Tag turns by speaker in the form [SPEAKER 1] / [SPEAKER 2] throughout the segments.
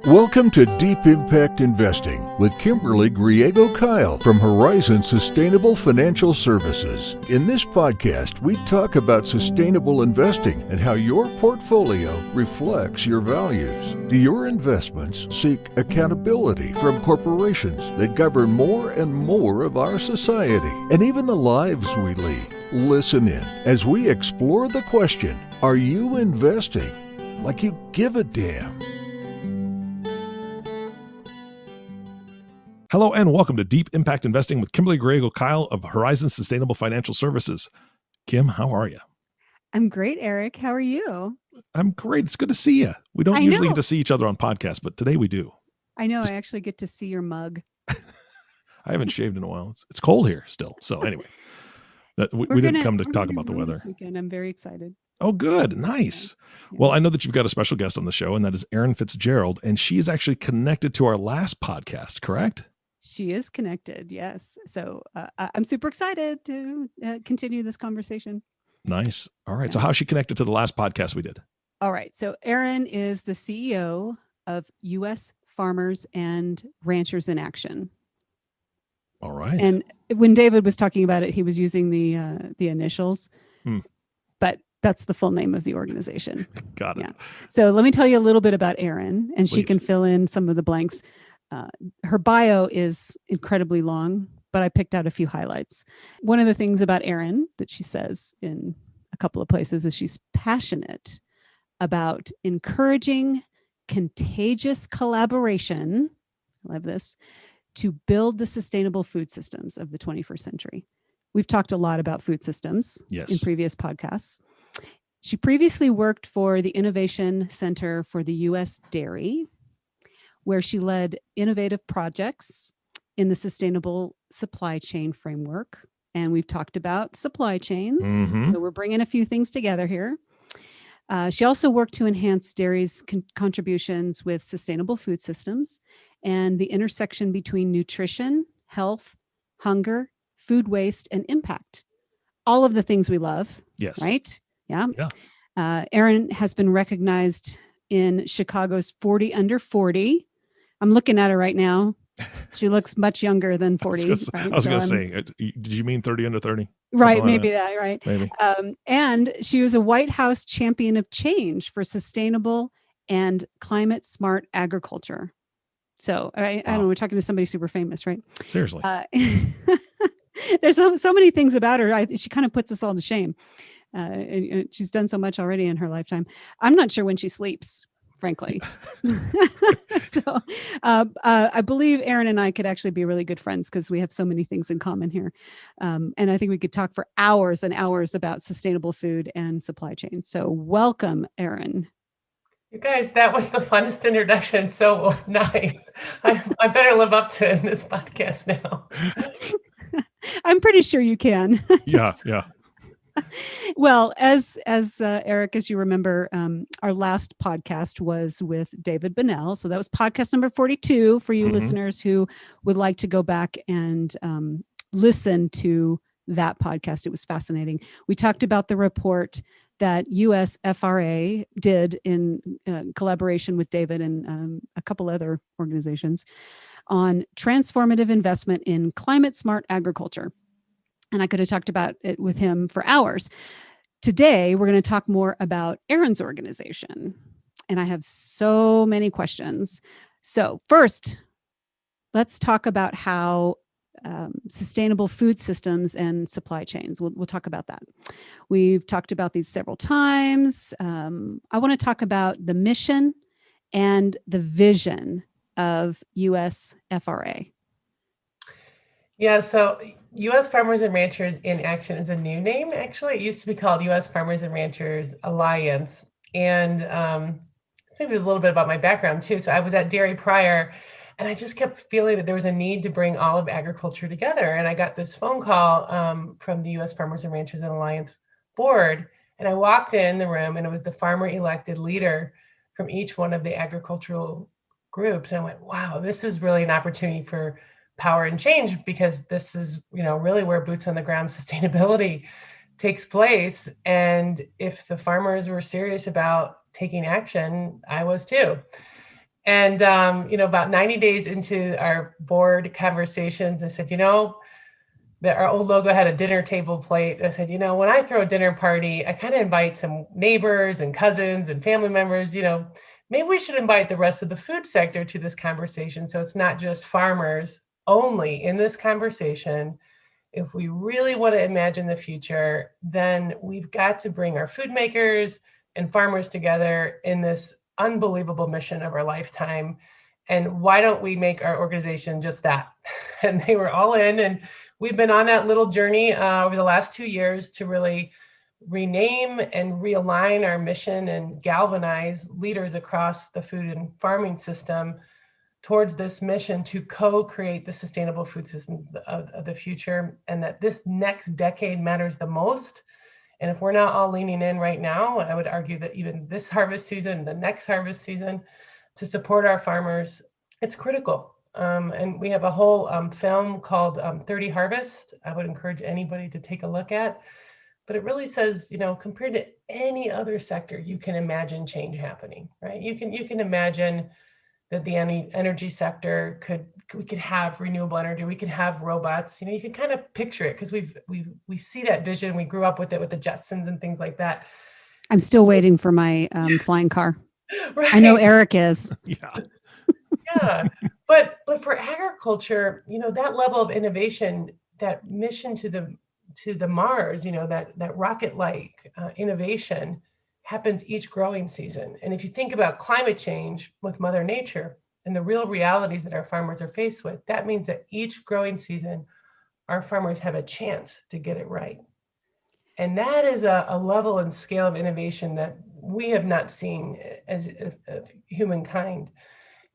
[SPEAKER 1] Welcome to Deep Impact Investing with Kimberly Griego-Kiel from Horizon Sustainable Financial Services. In this podcast, we talk about sustainable investing and how your portfolio reflects your values. Do your investments seek accountability from corporations that govern more and more of our society and even the lives we lead? Listen in as we explore the question, are you investing like you give a damn?
[SPEAKER 2] Hello and welcome to Deep Impact Investing with Kimberly Griego-Kiel of Horizon Sustainable Financial Services. Kim, how are you?
[SPEAKER 3] I'm great, Eric. How are you?
[SPEAKER 2] I'm great. It's good to see you. We don't usually get to see each other on podcasts, but today we do.
[SPEAKER 3] I know. I actually get to see your mug.
[SPEAKER 2] I haven't shaved in a while. It's cold here still. So anyway, we didn't come to talk about the weather.
[SPEAKER 3] This weekend. I'm very excited.
[SPEAKER 2] Oh, good. Nice. Yeah. Well, I know that you've got a special guest on the show, and that is Erin Fitzgerald, and she is actually connected to our last podcast, correct?
[SPEAKER 3] She is connected, yes. So I'm super excited to continue this conversation.
[SPEAKER 2] Nice. All right. Yeah. So how's she connected to the last podcast we did?
[SPEAKER 3] All right. So Erin is the CEO of U.S. Farmers and Ranchers in Action.
[SPEAKER 2] All right.
[SPEAKER 3] And when David was talking about it, he was using the initials, but that's the full name of the organization.
[SPEAKER 2] Got it.
[SPEAKER 3] Yeah. So let me tell you a little bit about Erin, and
[SPEAKER 2] Please.
[SPEAKER 3] She can fill in some of the blanks. Her bio is incredibly long, but I picked out a few highlights. One of the things about Erin that she says in a couple of places is she's passionate about encouraging contagious collaboration. I love this, to build the sustainable food systems of the 21st century. We've talked a lot about food systems in previous podcasts. She previously worked for the Innovation Center for the U.S. Dairy, where she led innovative projects in the sustainable supply chain framework. And we've talked about supply chains. So we're bringing a few things together here. She also worked to enhance dairy's contributions with sustainable food systems and the intersection between nutrition, health, hunger, food waste, and impact. All of the things we love.
[SPEAKER 2] Yes.
[SPEAKER 3] Right? Yeah. Erin has been recognized in Chicago's 40 Under 40. I'm looking at her right now. She looks much younger than 40.
[SPEAKER 2] I was going to say, did you mean 30 under 30?
[SPEAKER 3] Right, maybe that, right.
[SPEAKER 2] Maybe.
[SPEAKER 3] And she was a White House champion of change for sustainable and climate smart agriculture. So I don't know, we're talking to somebody super famous, right?
[SPEAKER 2] Seriously.
[SPEAKER 3] There's so many things about her. She kind of puts us all to shame. And she's done so much already in her lifetime. I'm not sure when she sleeps, frankly. So I believe Erin and I could actually be really good friends because we have so many things in common here. And I think we could talk for hours and hours about sustainable food and supply chain. So welcome, Erin.
[SPEAKER 4] You guys, that was the funnest introduction. So nice. I better live up to it in this podcast now.
[SPEAKER 3] I'm pretty sure you can.
[SPEAKER 2] Yeah.
[SPEAKER 3] Well, as Eric, as you remember, our last podcast was with David Bunnell. So that was podcast number 42 for you listeners who would like to go back and listen to that podcast. It was fascinating. We talked about the report that USFRA did in collaboration with David and a couple other organizations on transformative investment in climate smart agriculture. And I could have talked about it with him for hours. Today, we're going to talk more about Erin's organization. And I have so many questions. So first, let's talk about how sustainable food systems and supply chains. We'll talk about that. We've talked about these several times. I want to talk about the mission and the vision of USFRA.
[SPEAKER 4] Yeah, so U.S. Farmers and Ranchers in Action is a new name, actually. It used to be called U.S. Farmers and Ranchers Alliance. And it's maybe a little bit about my background, too. So I was at Dairy prior, and I just kept feeling that there was a need to bring all of agriculture together. And I got this phone call from the U.S. Farmers and Ranchers and Alliance board. And I walked in the room, and it was the farmer-elected leader from each one of the agricultural groups. And I went, wow, this is really an opportunity for power and change, because this is, really where boots on the ground sustainability takes place. And if the farmers were serious about taking action, I was too. And, about 90 days into our board conversations, I said, our old logo had a dinner table plate. I said, when I throw a dinner party, I kind of invite some neighbors and cousins and family members, maybe we should invite the rest of the food sector to this conversation. So it's not just farmers only in this conversation. If we really want to imagine the future, then we've got to bring our food makers and farmers together in this unbelievable mission of our lifetime. And why don't we make our organization just that? And they were all in. And we've been on that little journey over the last 2 years to really rename and realign our mission and galvanize leaders across the food and farming system towards this mission to co-create the sustainable food system of the future, and that this next decade matters the most. And if we're not all leaning in right now, I would argue that even this harvest season, the next harvest season, to support our farmers, it's critical. And we have a whole film called 30 Harvest. I would encourage anybody to take a look at. But it really says, compared to any other sector, you can imagine change happening, right? You can imagine that the energy sector we could have renewable energy, we could have robots. You can kind of picture it because we see that vision. We grew up with it with the Jetsons and things like that.
[SPEAKER 3] I'm still waiting for my flying car.
[SPEAKER 4] Right.
[SPEAKER 3] I know Eric is.
[SPEAKER 4] Yeah. But for agriculture, that level of innovation, that mission to the Mars, that rocket-like innovation happens each growing season. And if you think about climate change with Mother Nature and the real realities that our farmers are faced with, that means that each growing season, our farmers have a chance to get it right. And that is a level and scale of innovation that we have not seen as humankind.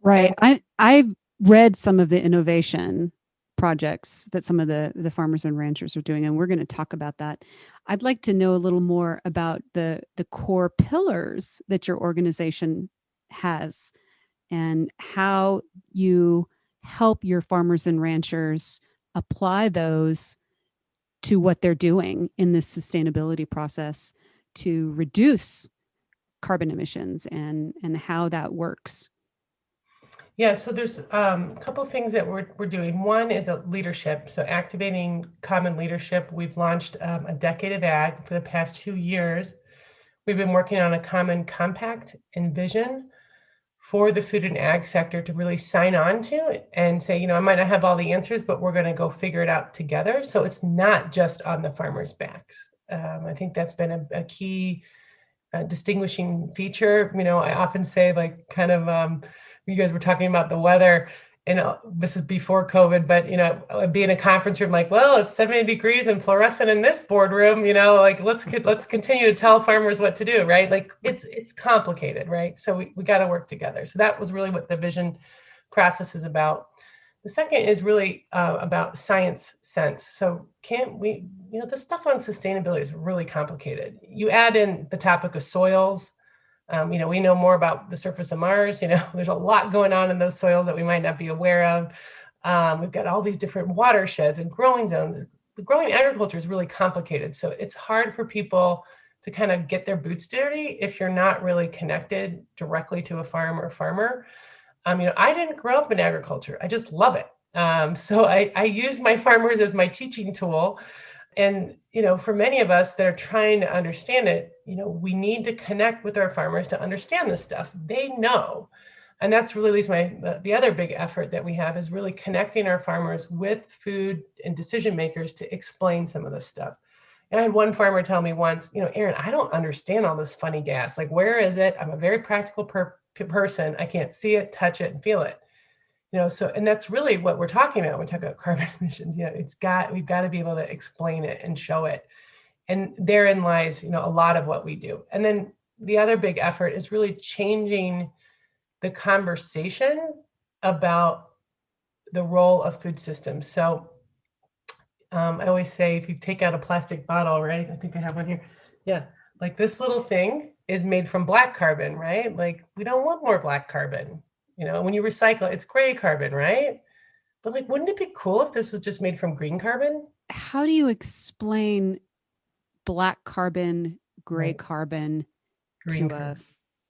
[SPEAKER 3] Right. I've read some of the innovation projects that some of the farmers and ranchers are doing, and we're going to talk about that. I'd like to know a little more about the core pillars that your organization has and how you help your farmers and ranchers apply those to what they're doing in this sustainability process to reduce carbon emissions and how that works.
[SPEAKER 4] Yeah, so there's a couple things that we're doing. One is a leadership, so activating common leadership. We've launched a decade of ag for the past 2 years. We've been working on a common compact and vision for the food and ag sector to really sign on to and say, I might not have all the answers, but we're going to go figure it out together. So it's not just on the farmers' backs. I think that's been a key distinguishing feature. I often say, like, kind of, you guys were talking about the weather, and this is before COVID, but I'd be in a conference room like, well, it's 70 degrees and fluorescent in this boardroom, like let's continue to tell farmers what to do, right? Like it's complicated, right? So we got to work together. So that was really what the vision process is about. The second is really about science sense. So can't we, the stuff on sustainability is really complicated. You add in the topic of soils. We know more about the surface of Mars. There's a lot going on in those soils that we might not be aware of. We've got all these different watersheds and growing zones. The growing agriculture is really complicated. So it's hard for people to kind of get their boots dirty if you're not really connected directly to a farm or a farmer. I didn't grow up in agriculture. I just love it. So I use my farmers as my teaching tool. And, for many of us that are trying to understand it, we need to connect with our farmers to understand this stuff. They know. And that's really at least the other big effort that we have is really connecting our farmers with food and decision makers to explain some of this stuff. And I had one farmer tell me once, Erin, I don't understand all this funny gas. Like, where is it? I'm a very practical person. I can't see it, touch it, and feel it. So, and that's really what we're talking about when we talk about carbon emissions. We've got to be able to explain it and show it. And therein lies, a lot of what we do. And then the other big effort is really changing the conversation about the role of food systems. So I always say, if you take out a plastic bottle, right? I think I have one here. Yeah. Like this little thing is made from black carbon, right? Like we don't want more black carbon. When you recycle, it's gray carbon, right? But like, wouldn't it be cool if this was just made from green carbon?
[SPEAKER 3] How do you explain black carbon, gray
[SPEAKER 4] Right.
[SPEAKER 3] carbon
[SPEAKER 4] Green
[SPEAKER 3] to a
[SPEAKER 4] carbon.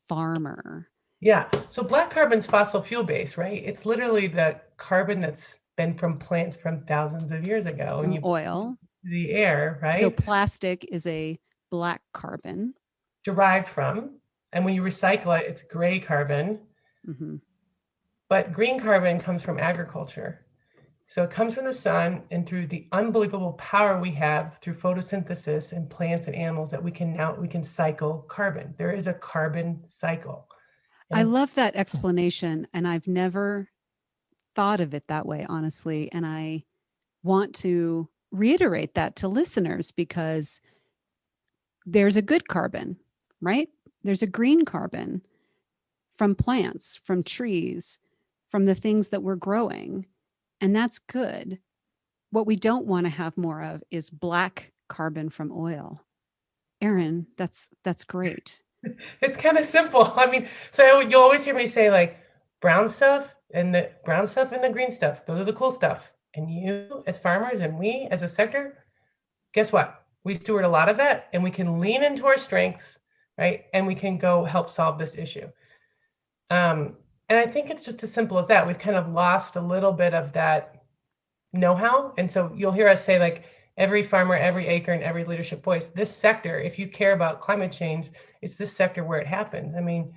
[SPEAKER 3] farmer?
[SPEAKER 4] Yeah. So black carbon's fossil fuel based, right? It's literally the carbon that's been from plants from thousands of years ago.
[SPEAKER 3] From oil.
[SPEAKER 4] The air, right?
[SPEAKER 3] So plastic is a black carbon.
[SPEAKER 4] Derived from. And when you recycle it, it's gray carbon.
[SPEAKER 3] Mm-hmm.
[SPEAKER 4] But green carbon comes from agriculture. So it comes from the sun and through the unbelievable power we have through photosynthesis in plants and animals that we can cycle carbon. There is a carbon cycle.
[SPEAKER 3] I love that explanation, and I've never thought of it that way, honestly. And I want to reiterate that to listeners because there's a good carbon, right? There's a green carbon from plants, from trees, from the things that we're growing. And that's good. What we don't want to have more of is black carbon from oil. Erin, that's great.
[SPEAKER 4] It's kind of simple. I mean, so you always hear me say like brown stuff and the green stuff. Those are the cool stuff. And you as farmers and we as a sector, guess what? We steward a lot of that and we can lean into our strengths, right? And we can go help solve this issue. And I think it's just as simple as that. We've kind of lost a little bit of that know-how. And so you'll hear us say like every farmer, every acre, and every leadership voice, this sector, if you care about climate change, it's this sector where it happens. I mean,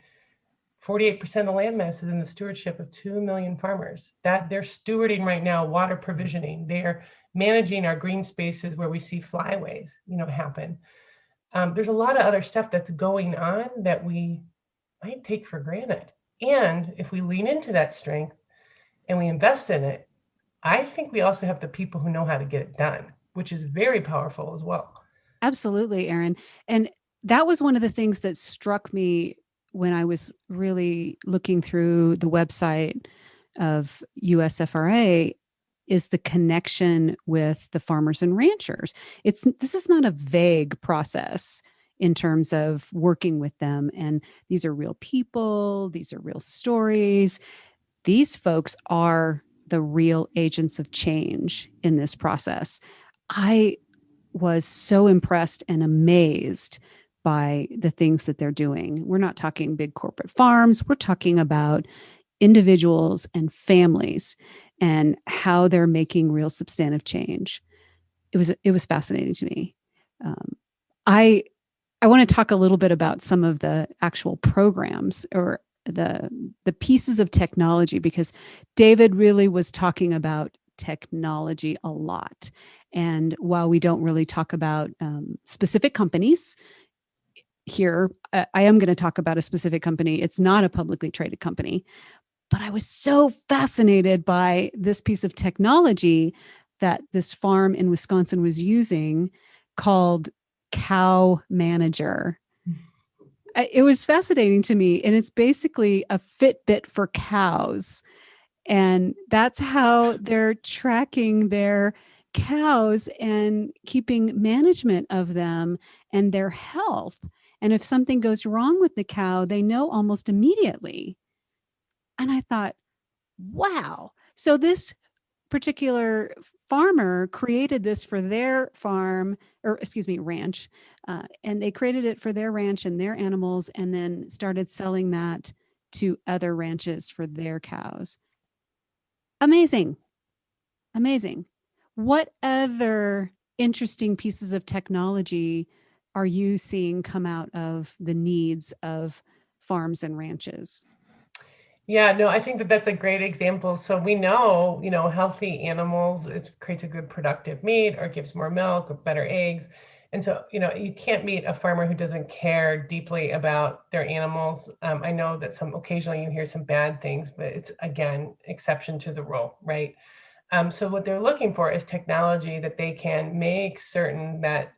[SPEAKER 4] 48% of the landmass is in the stewardship of 2 million farmers. That they're stewarding right now water provisioning. They're managing our green spaces where we see flyways, happen. There's a lot of other stuff that's going on that we might take for granted. And if we lean into that strength and we invest in it, I think we also have the people who know how to get it done, which is very powerful as well.
[SPEAKER 3] Absolutely, Erin. And that was one of the things that struck me when I was really looking through the website of USFRA is the connection with the farmers and ranchers. This is not a vague process in terms of working with them. And these are real people. These are real stories. These folks are the real agents of change in this process. I was so impressed and amazed by the things that they're doing. We're not talking big corporate farms. We're talking about individuals and families and how they're making real substantive change. It was fascinating to me. I want to talk a little bit about some of the actual programs or the pieces of technology, because David really was talking about technology a lot. And while we don't really talk about specific companies here, I am going to talk about a specific company. It's not a publicly traded company, but I was so fascinated by this piece of technology that this farm in Wisconsin was using called Cow Manager. It was fascinating to me. And it's basically a Fitbit for cows. And that's how they're tracking their cows and keeping management of them and their health. And if something goes wrong with the cow, they know almost immediately. And I thought, wow. So this particular farmer created this for their farm, or excuse me, ranch. And they created it for their ranch and their animals, and then started selling that to other ranches for their cows. Amazing. Amazing. What other interesting pieces of technology are you seeing come out of the needs of farms and ranches?
[SPEAKER 4] Yeah, no, I think that that's a great example. So we know, healthy animals creates a good productive meat or gives more milk or better eggs. And so, you can't meet a farmer who doesn't care deeply about their animals. I know that occasionally you hear some bad things, but it's, again, exception to the rule, right? So what they're looking for is technology that they can make certain that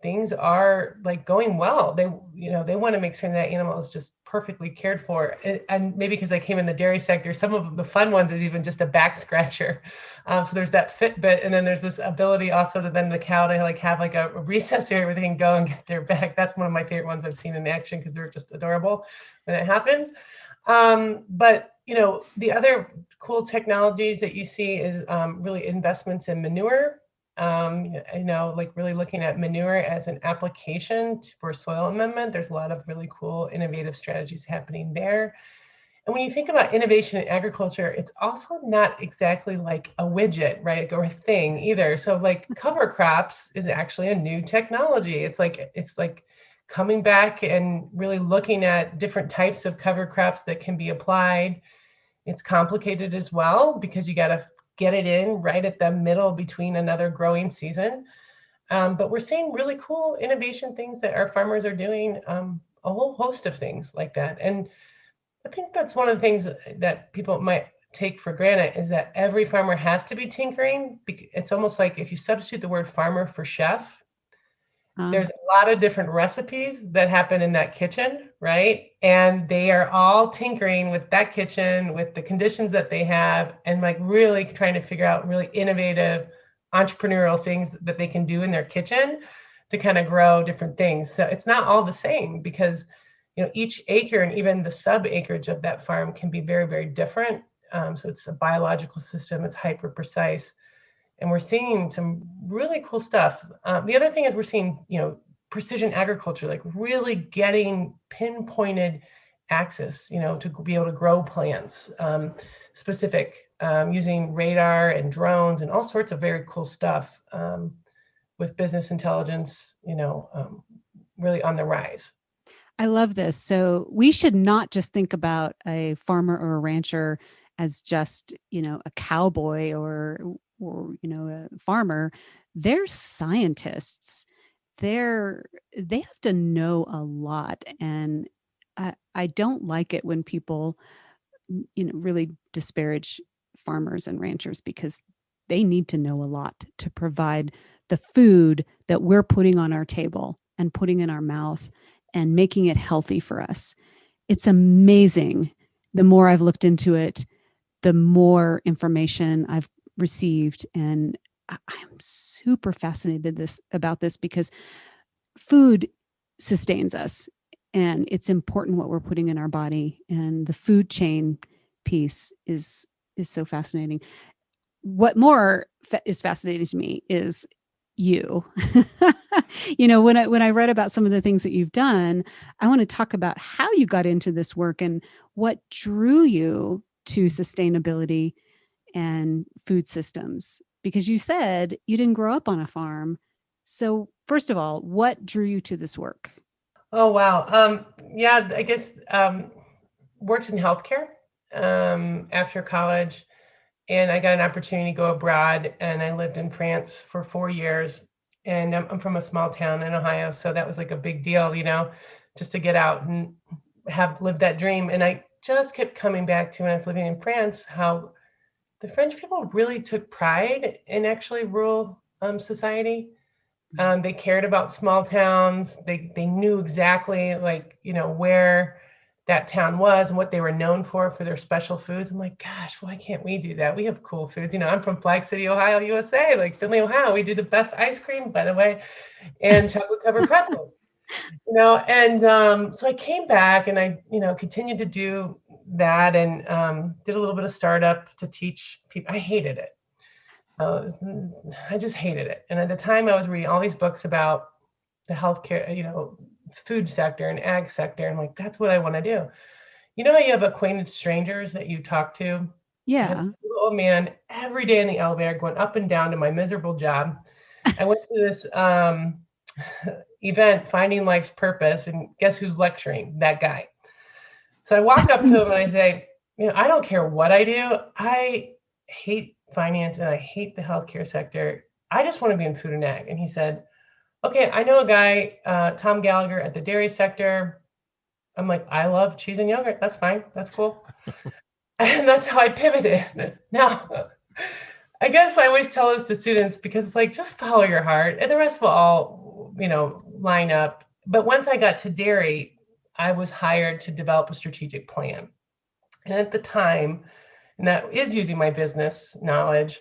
[SPEAKER 4] things are like going well. They want to make certain that animal is just perfectly cared for. And maybe because I came in the dairy sector, some of the fun ones is even just a back scratcher. So there's that Fitbit, and then there's this ability also to then the cow to like have like a recess area where they can go and get their back. That's one of my favorite ones I've seen in action because they're just adorable when it happens. But the other cool technologies that you see is really investments in manure. Like really looking at manure as an application for soil amendment. There's a lot of really cool innovative strategies happening there. And when you think about innovation in agriculture, it's also not exactly like a widget, right? Or a thing either. So like cover crops is actually a new technology. It's like coming back and really looking at different types of cover crops that can be applied. It's complicated as well because you got to get it in right at the middle between another growing season. But we're seeing really cool innovation things that our farmers are doing, a whole host of things like that. And I think that's one of the things that people might take for granted is that every farmer has to be tinkering. It's almost like if you substitute the word farmer for chef, there's a lot of different recipes that happen in that kitchen, right? And they are all tinkering with that kitchen, with the conditions that they have, and like really trying to figure out really innovative entrepreneurial things that they can do in their kitchen to kind of grow different things. So it's not all the same because each acre and even the sub acreage of that farm can be very, very different. So it's a biological system, it's hyper precise. And we're seeing some really cool stuff. The other thing is we're seeing, precision agriculture, like really getting pinpointed access, to be able to grow plants specific, using radar and drones and all sorts of very cool stuff with business intelligence, really on the rise.
[SPEAKER 3] I love this. So we should not just think about a farmer or a rancher as just, a cowboy or a farmer. They're scientists. They have to know a lot. And I don't like it when people, really disparage farmers and ranchers because they need to know a lot to provide the food that we're putting on our table and putting in our mouth and making it healthy for us. It's amazing. The more I've looked into it, the more information I've received. And I'm super fascinated about this because food sustains us and it's important what we're putting in our body. And the food chain piece is so fascinating. What more is fascinating to me is you. When I read about some of the things that you've done, I want to talk about how you got into this work and what drew you to sustainability and food systems, because you said you didn't grow up on a farm. So first of all, what drew you to this work?
[SPEAKER 4] Oh, wow. Yeah, I guess worked in healthcare after college. And I got an opportunity to go abroad, and I lived in France for 4 years. And I'm from a small town in Ohio, so that was like a big deal, just to get out and have lived that dream. And I just kept coming back to when I was living in France, how the French people really took pride in actually rural society. They cared about small towns. They knew exactly where that town was and what they were known for their special foods. I'm like, gosh, why can't we do that? We have cool foods. I'm from Flag City, Ohio, USA, like Findlay, Ohio. We do the best ice cream, by the way, and chocolate covered pretzels. So I came back and I, continued to do that and did a little bit of startup to teach people. I hated it. I just hated it. And at the time I was reading all these books about the healthcare, food sector and ag sector. And like, that's what I want to do. How you have acquainted strangers that you talk to?
[SPEAKER 3] Yeah.
[SPEAKER 4] I had a little old man every day in the elevator going up and down to my miserable job. I went to this event, Finding Life's Purpose, and guess who's lecturing? That guy. So I walk up to him and I say, I don't care what I do. I hate finance and I hate the healthcare sector. I just want to be in food and ag. And he said, okay, I know a guy, Tom Gallagher at the dairy sector. I'm like, I love cheese and yogurt. That's fine. That's cool. And that's how I pivoted. Now, I guess I always tell this to students because it's like, just follow your heart and the rest will all, line up. But once I got to dairy, I was hired to develop a strategic plan. And at the time, and that is using my business knowledge,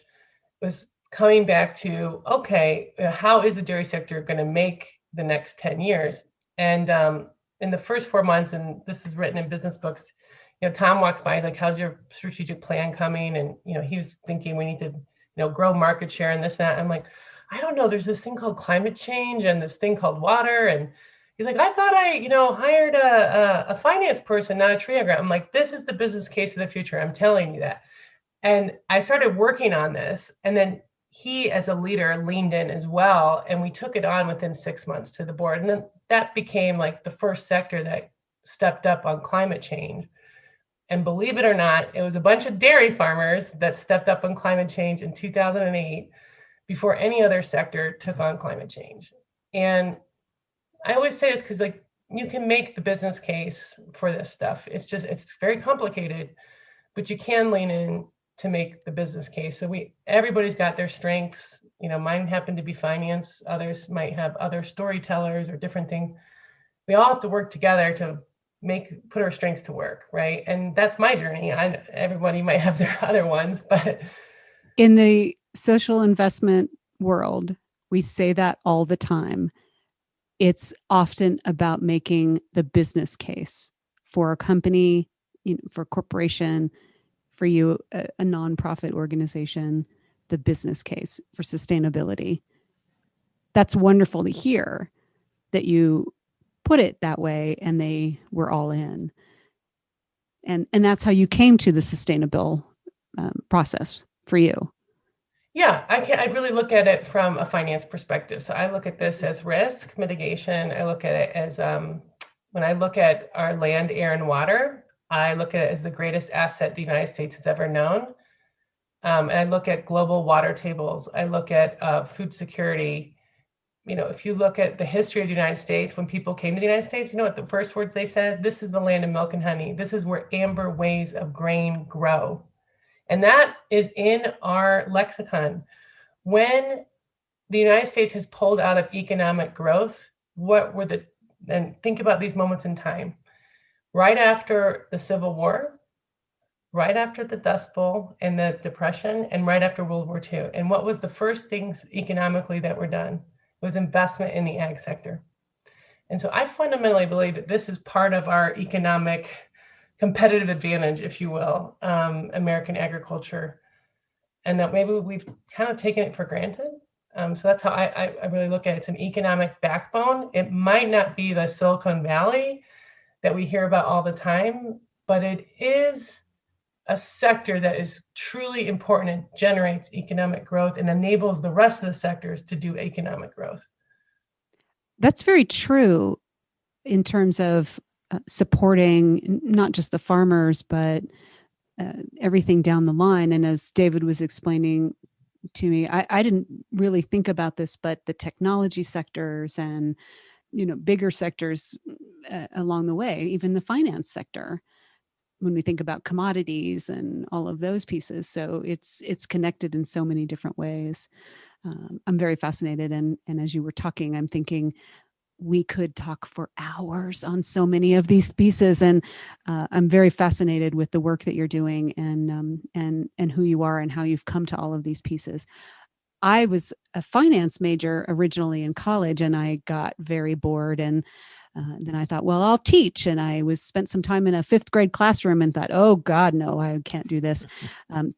[SPEAKER 4] was coming back to, okay, how is the dairy sector going to make the next 10 years? And in the first 4 months, and this is written in business books, Tom walks by, he's like, how's your strategic plan coming? And, he was thinking we need to, grow market share and this, that. I'm like, I don't know. There's this thing called climate change and this thing called water. And He's like, I thought I, hired a finance person, not a triographer. I'm like, this is the business case of the future. I'm telling you that. And I started working on this. And then he, as a leader, leaned in as well. And we took it on within 6 months to the board. And then that became like the first sector that stepped up on climate change. And believe it or not, it was a bunch of dairy farmers that stepped up on climate change in 2008 before any other sector took on climate change. And I always say this because like you can make the business case for this stuff. It's very complicated, but you can lean in to make the business case. So everybody's got their strengths. Mine happen to be finance. Others might have other storytellers or different things. We all have to work together to put our strengths to work, right? And that's my journey. Everybody might have their other ones, but
[SPEAKER 3] in the social investment world, we say that all the time. It's often about making the business case for a company, for a corporation, for you, a nonprofit organization, the business case for sustainability. That's wonderful to hear that you put it that way and they were all in. And that's how you came to the sustainable process for you.
[SPEAKER 4] Yeah, I really look at it from a finance perspective. So I look at this as risk mitigation. I look at it as when I look at our land, air, and water, I look at it as the greatest asset the United States has ever known. And I look at global water tables. I look at food security. If you look at the history of the United States, when people came to the United States, you know what the first words they said? This is the land of milk and honey. This is where amber waves of grain grow. And that is in our lexicon. When the United States has pulled out of economic growth, and think about these moments in time, right after the Civil War, right after the Dust Bowl and the Depression, and right after World War II. And what was the first things economically that were done? It was investment in the ag sector. And so I fundamentally believe that this is part of our economic competitive advantage, if you will, American agriculture, and that maybe we've kind of taken it for granted. So that's how I really look at it. It's an economic backbone. It might not be the Silicon Valley that we hear about all the time, but it is a sector that is truly important and generates economic growth and enables the rest of the sectors to do economic growth.
[SPEAKER 3] That's very true in terms of supporting not just the farmers, but everything down the line. And as David was explaining to me, I didn't really think about this, but the technology sectors and, bigger sectors along the way, even the finance sector, when we think about commodities and all of those pieces. So it's connected in so many different ways. I'm very fascinated. And as you were talking, I'm thinking, we could talk for hours on so many of these pieces, and I'm very fascinated with the work that you're doing and who you are and how you've come to all of these pieces. I was a finance major originally in college, and I got very bored, and then I thought, well, I'll teach, and I spent some time in a fifth grade classroom and thought, oh God, no, I can't do this.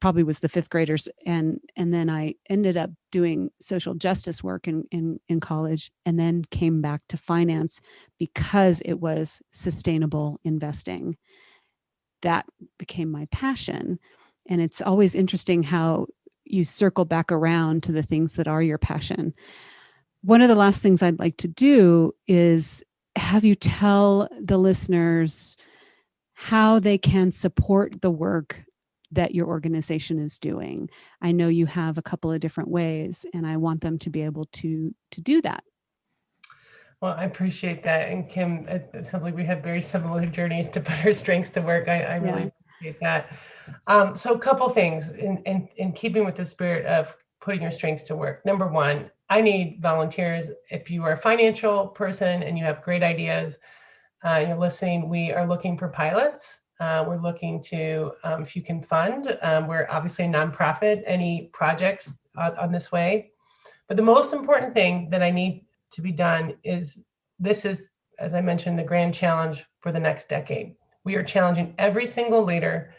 [SPEAKER 3] Probably was the fifth graders, and then I ended up doing social justice work in college, and then came back to finance because it was sustainable investing. That became my passion, and it's always interesting how you circle back around to the things that are your passion. One of the last things I'd like to do is have you tell the listeners how they can support the work that your organization is doing. I know you have a couple of different ways, and I want them to be able to do that.
[SPEAKER 4] Well, I appreciate that. And Kim, it sounds like we have very similar journeys to put our strengths to work. I really appreciate that. So a couple things in keeping with the spirit of putting your strengths to work. Number one, I need volunteers. If you are a financial person and you have great ideas, you're listening, we are looking for pilots. We're looking to, if you can fund, we're obviously a nonprofit, any projects on this way. But the most important thing that I need to be done is, this is, as I mentioned, the grand challenge for the next decade. We are challenging every single leader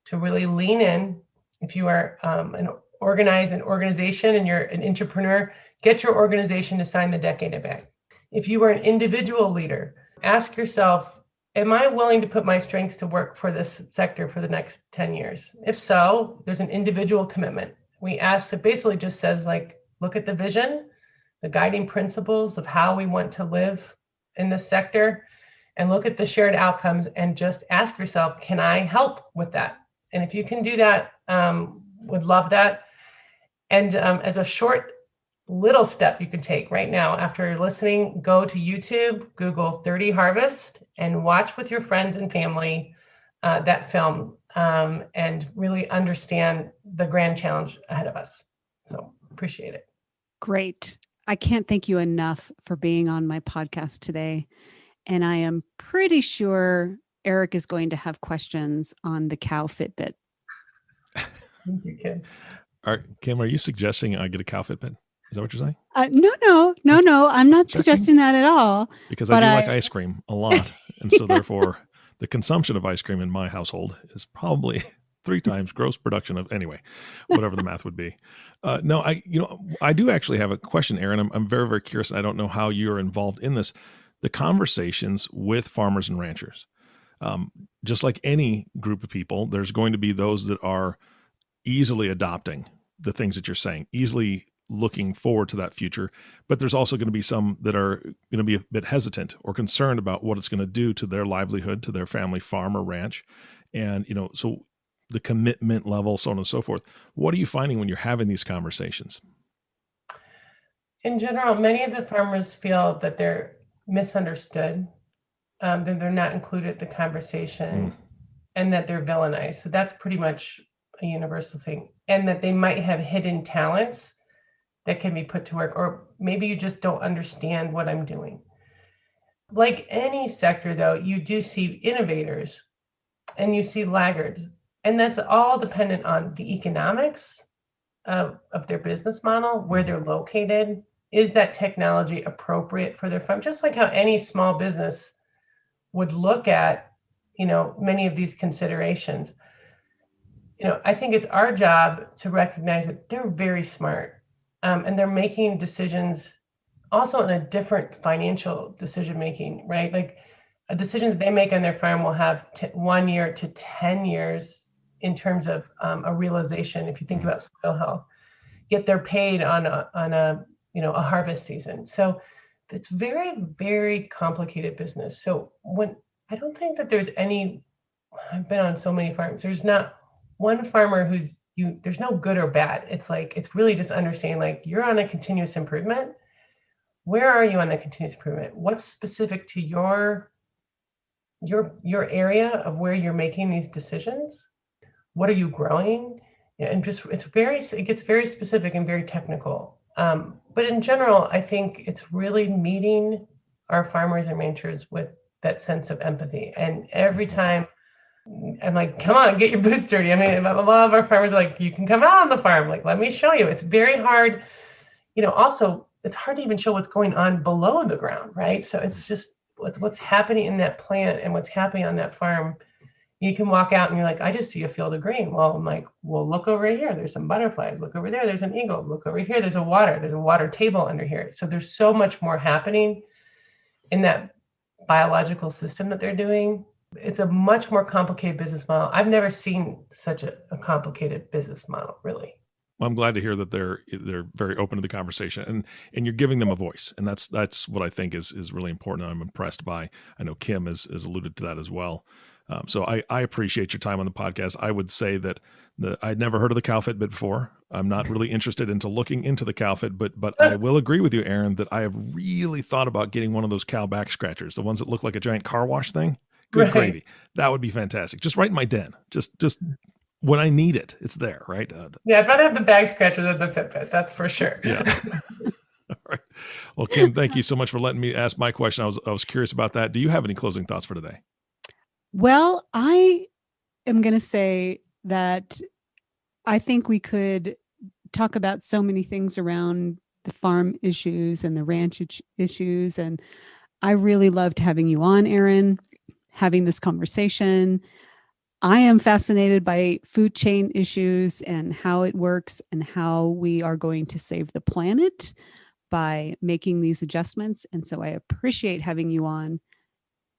[SPEAKER 4] to really lean in. If you are an organization and you're an entrepreneur, get your organization to sign the Decade of Ag. If you were an individual leader, ask yourself, am I willing to put my strengths to work for this sector for the next 10 years? If so, there's an individual commitment. We ask, it basically just says like, look at the vision, the guiding principles of how we want to live in this sector, and look at the shared outcomes and just ask yourself, can I help with that? And if you can do that, would love that. And as a short little step you can take right now after listening, go to YouTube, Google 30 Harvest, and watch with your friends and family that film and really understand the grand challenge ahead of us. So appreciate it.
[SPEAKER 3] Great. I can't thank you enough for being on my podcast today. And I am pretty sure Eric is going to have questions on the cow Fitbit.
[SPEAKER 4] Thank you, Kim.
[SPEAKER 2] All right, Kim, are you suggesting I get a cow Fitbit? Is that what you're saying?
[SPEAKER 3] No. I'm not
[SPEAKER 2] Checking?
[SPEAKER 3] suggesting that at all.
[SPEAKER 2] Because I do like ice cream a lot. And so therefore, the consumption of ice cream in my household is probably 3 times gross production of, anyway, whatever the math would be. No, I do actually have a question, Erin. I'm very, very curious. I don't know how you're involved in this. The conversations with farmers and ranchers. Just like any group of people, there's going to be those that are easily adopting the things that you're saying, easily looking forward to that future. But there's also going to be some that are going to be a bit hesitant or concerned about what it's going to do to their livelihood, to their family farm or ranch. And, so the commitment level, so on and so forth. What are you finding when you're having these conversations?
[SPEAKER 4] In general, many of the farmers feel that they're misunderstood, that they're not included in the conversation, and that they're villainized. So that's pretty much a universal thing. And that they might have hidden talents that can be put to work, or maybe you just don't understand what I'm doing. Like any sector, though, you do see innovators and you see laggards, and that's all dependent on the economics of their business model, where they're located. Is that technology appropriate for their farm? Just like how any small business would look at, many of these considerations. I think it's our job to recognize that they're very smart, and they're making decisions also in a different financial decision making, right? Like a decision that they make on their farm will have 1 year to 10 years in terms of a realization. If you think about soil health, yet they're paid on a harvest season. So it's very, very complicated business. So I don't think that I've been on so many farms. There's not one farmer there's no good or bad. It's really just understanding, like, you're on a continuous improvement. Where are you on the continuous improvement? What's specific to your area of where you're making these decisions? What are you growing? And just, it gets very specific and very technical. But in general, I think it's really meeting our farmers and ranchers with that sense of empathy. And every time I'm like, come on, get your boots dirty. I mean, a lot of our farmers are like, you can come out on the farm. Like, let me show you. It's very hard. Also, it's hard to even show what's going on below the ground, right? So it's just what's happening in that plant and what's happening on that farm. You can walk out and you're like, I just see a field of grain. Well, I'm like, well, look over here. There's some butterflies. Look over there. There's an eagle. Look over here. There's a water table under here. So there's so much more happening in that biological system that they're doing. It's a much more complicated business model. I've never seen such a complicated business model, really.
[SPEAKER 2] Well, I'm glad to hear that they're very open to the conversation, and you're giving them a voice, and that's what I think is really important. And I'm impressed by. I know Kim has alluded to that as well. So I appreciate your time on the podcast. I would say that I'd never heard of the cow Fitbit before. I'm not really interested into looking into the cow Fitbit, but I will agree with you, Erin, that I have really thought about getting one of those cow back scratchers, the ones that look like a giant car wash thing. Good gravy. That would be fantastic. Just right in my den. Just when I need it, it's there, right?
[SPEAKER 4] Yeah, I'd rather have the bag scratcher than the Fitbit. That's for sure.
[SPEAKER 2] Yeah. All right. Well, Kim, thank you so much for letting me ask my question. I was curious about that. Do you have any closing thoughts for today?
[SPEAKER 3] Well, I am going to say that I think we could talk about so many things around the farm issues and the ranch issues. And I really loved having you on, Erin, having this conversation. I am fascinated by food chain issues and how it works and how we are going to save the planet by making these adjustments. And so I appreciate having you on.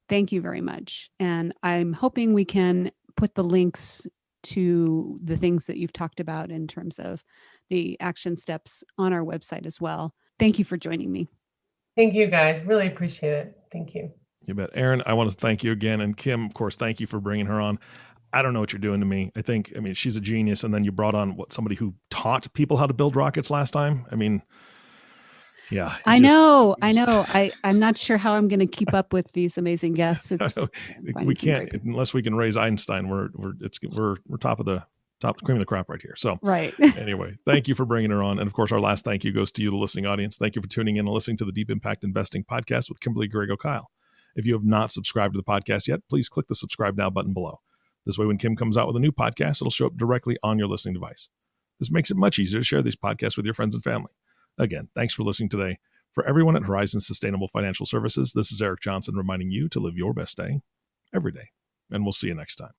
[SPEAKER 3] Thank you very much. And I'm hoping we can put the links to the things that you've talked about in terms of the action steps on our website as well. Thank you for joining me.
[SPEAKER 4] Thank you, guys. Really appreciate it. Thank you.
[SPEAKER 2] You bet. Erin, I want to thank you again. And Kim, of course, thank you for bringing her on. I don't know what you're doing to me. I mean, she's a genius. And then you brought on somebody who taught people how to build rockets last time. I mean, yeah.
[SPEAKER 3] I know. I'm not sure how I'm going to keep up with these amazing guests.
[SPEAKER 2] We can't unless we can raise Einstein. We're top of the cream of the crop right here. So
[SPEAKER 3] right.
[SPEAKER 2] Anyway, thank you for bringing her on. And of course, our last thank you goes to you, the listening audience. Thank you for tuning in and listening to the Deep Impact Investing podcast with Kimberly Griego-Kiel. If you have not subscribed to the podcast yet, please click the subscribe now button below. This way, when Kim comes out with a new podcast, it'll show up directly on your listening device. This makes it much easier to share these podcasts with your friends and family. Again, thanks for listening today. For everyone at Horizon Sustainable Financial Services, this is Eric Johnson reminding you to live your best day every day. And we'll see you next time.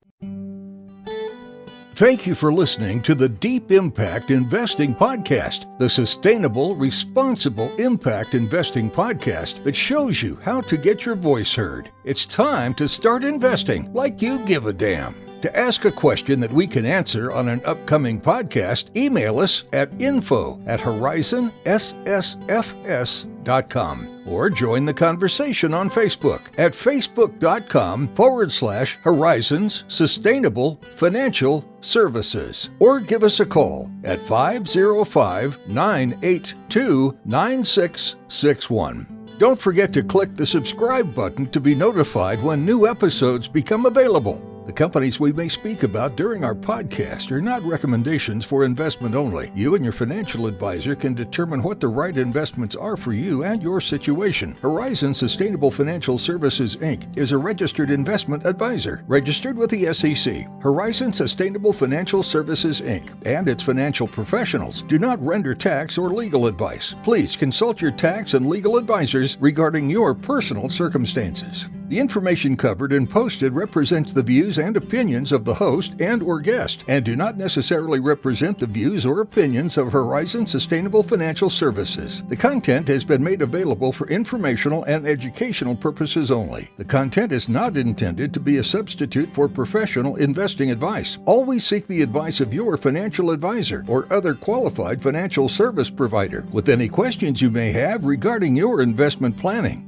[SPEAKER 1] Thank you for listening to the Deep Impact Investing Podcast, the sustainable, responsible impact investing podcast that shows you how to get your voice heard. It's time to start investing like you give a damn. To ask a question that we can answer on an upcoming podcast, email us at info@horizonssfs.com or join the conversation on Facebook at facebook.com/Horizons Sustainable Financial Services, or give us a call at 505-982-9661. Don't forget to click the subscribe button to be notified when new episodes become available. The companies we may speak about during our podcast are not recommendations for investment only. You and your financial advisor can determine what the right investments are for you and your situation. Horizon Sustainable Financial Services, Inc. is a registered investment advisor, registered with the SEC. Horizon Sustainable Financial Services, Inc. and its financial professionals do not render tax or legal advice. Please consult your tax and legal advisors regarding your personal circumstances. The information covered and posted represents the views and opinions of the host and or guest, and do not necessarily represent the views or opinions of Horizon Sustainable Financial Services. The content has been made available for informational and educational purposes only. The content is not intended to be a substitute for professional investing advice. Always seek the advice of your financial advisor or other qualified financial service provider with any questions you may have regarding your investment planning.